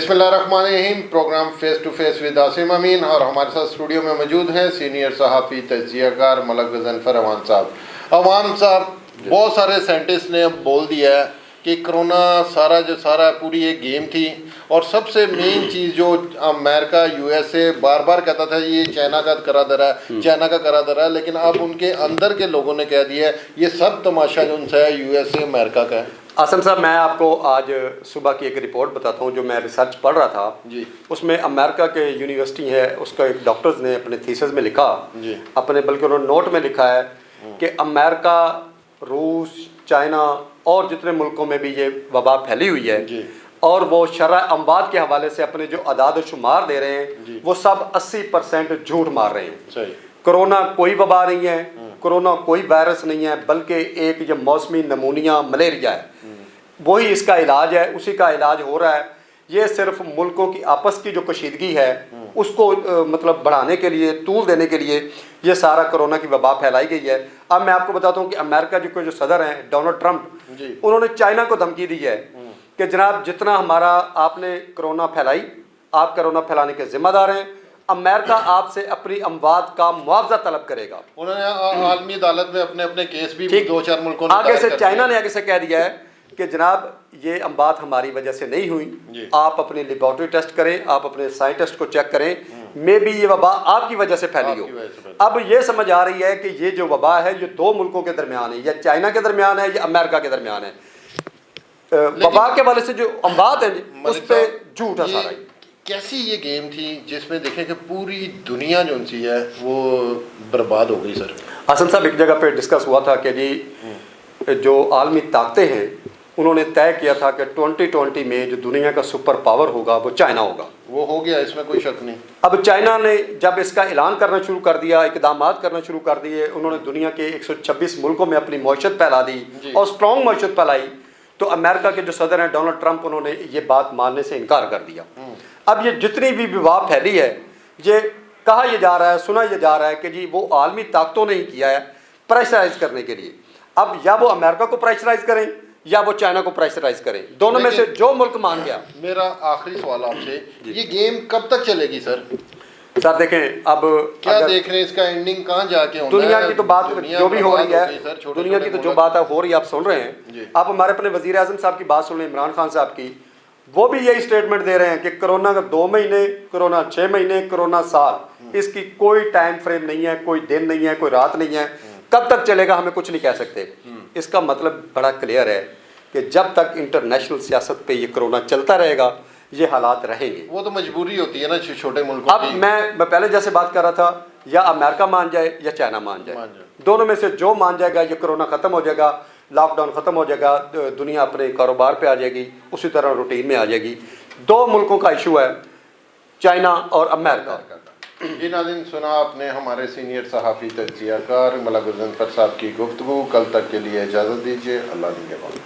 बिस्मिल्लाहिर्रहमानिर्रहीम। Programme face to face with Asim Amin और हमारे साथ स्टूडियो में मौजूद हैं सीनियर सहाफ़ी तजियाकार मलक गज़नफ़र अवान साहब। अवान साहब, बहुत सारे साइंटिस्ट ने अब बोल दिया है कि कोरोना सारा पूरी एक गेम थी और सबसे मेन चीज़ जो अमेरिका यूएसए बार बार कहता था ये चाइना का करा दे रहा है, लेकिन अब उनके अंदर के लोगों ने कह दिया है ये सब तमाशा जो उनसे है यूएसए अमेरिका का है। आसम साहब, मैं आपको आज सुबह की एक रिपोर्ट बताता हूँ जो मैं रिसर्च पढ़ रहा था जी। उसमें अमेरिका के यूनिवर्सिटी है, उसका एक डॉक्टर्स ने अपने थीसिस में लिखा जी। अपने बल्कि उन्होंने नोट में लिखा है कि अमेरिका, रूस, चाइना और जितने मुल्कों में भी ये वबा फैली हुई है जी। और वो शरह अमवात के हवाले से अपने जो अदाद शुमार दे रहे हैं वो सब 80% झूठ मार रहे हैं। कोरोना कोई वबा नहीं है, कोरोना कोई वायरस नहीं है, बल्कि एक ये मौसमी नमूनिया मलेरिया है, वही इसका इलाज है, उसी का इलाज हो रहा है। ये सिर्फ मुल्कों की आपस की जो कशीदगी है उसको मतलब बढ़ाने के लिए, टूल देने के लिए ये सारा कोरोना की वबा फैलाई गई है। अब मैं आपको बताता हूँ कि अमेरिका जो सदर हैं डोनाल्ड ट्रंप, उन्होंने चाइना को धमकी दी है कि जनाब जितना हमारा आपने कोरोना फैलाई, आप कोरोना फैलाने के जिम्मेदार हैं, अमेरिका आपसे अपनी अमवात का मुआवजा तलब करेगा। उन्होंने आलमी अदालत में अपने केस भी 2-4 मुल्कों ने आगे से चाइना ने आगे से कह दिया है कि जनाब ये अमवात हमारी वजह से नहीं हुई, आप अपने लेबॉर्ट्री टेस्ट करें, आप अपने साइंटिस्ट को चेक करें, मे बी ये वबा आपकी वजह से फैली हो। अब ये समझ आ रही है कि ये जो वबा है ये 2 मुल्कों के दरमियान है, या चाइना के दरमियान है या अमेरिका के दरमियान है। वबा के वाले से जो अमवात है उस पर झूठ है सारा। कैसी ये गेम थी जिसमें देखें कि पूरी दुनिया जो सी है वो बर्बाद हो गई। सर आसम साहब, एक जगह पे डिस्कस हुआ था कि जी जो आलमी ताकतें हैं उन्होंने तय किया था कि 2020 में जो दुनिया का सुपर पावर होगा वो चाइना होगा। वो हो गया, इसमें कोई शक नहीं। अब चाइना ने जब इसका ऐलान करना शुरू कर दिया, इकदाम करना शुरू कर दिए, उन्होंने दुनिया के 126 मुल्कों में अपनी मईशत फैला दी और स्ट्रॉन्ग मईशत फैलाई, तो अमेरिका के जो सदर हैं डोनाल्ड ट्रंप, उन्होंने ये बात मानने से इनकार कर दिया। अब ये जितनी भी विवाद फैली है, ये कहा यह जा रहा है, सुना यह जा रहा है कि जी वो आलमी ताकतों ने ही किया है प्रेशराइज करने के लिए। अब या वो अमेरिका को प्रेशराइज करें या वो चाइना को प्रेशराइज करें, दोनों में से जो मुल्क मान गया। मेरा आखिरी सवाल आपसे, ये गेम कब तक चलेगी सर? सर देखें, अब क्या देख रहे हैं इसका एंडिंग कहाँ जाके होना दुनिया है? की तो बात जो भी हो रही है, दुनिया की तो जो बात है हो रही है, आप सुन रहे हैं। आप हमारे अपने वजीर आजम साहब की बात सुन रहे हैं, इमरान खान साहब की, वो भी यही स्टेटमेंट दे रहे हैं कि कोरोना का 2 महीने, कोरोना 6 महीने, कोरोना साल, इसकी कोई टाइम फ्रेम नहीं है, कोई दिन नहीं है, कोई रात नहीं है, कब तक चलेगा हमें कुछ नहीं कह सकते। इसका मतलब बड़ा क्लियर है कि जब तक इंटरनेशनल सियासत पे ये कोरोना चलता रहेगा ये हालात रहेंगे। वो तो मजबूरी होती है ना छोटे मुल्कों की। अब मैं पहले जैसे बात कर रहा था, या अमेरिका मान जाए या चाइना मान जाए, दोनों में से जो मान जाएगा ये कोरोना ख़त्म हो जाएगा, लॉकडाउन ख़त्म हो जाएगा, दुनिया अपने कारोबार पे आ जाएगी, उसी तरह रूटीन में आ जाएगी। 2 मुल्कों का इशू है, चाइना और अमेरिका। जी नाज़रीन, सुना आपने हमारे सीनियर सहाफ़ी तजियाकार मलक गज़नफ़र साहब की गुफ्तगू। कल तक के लिए इजाज़त दीजिए। अल्लाह निगहबान।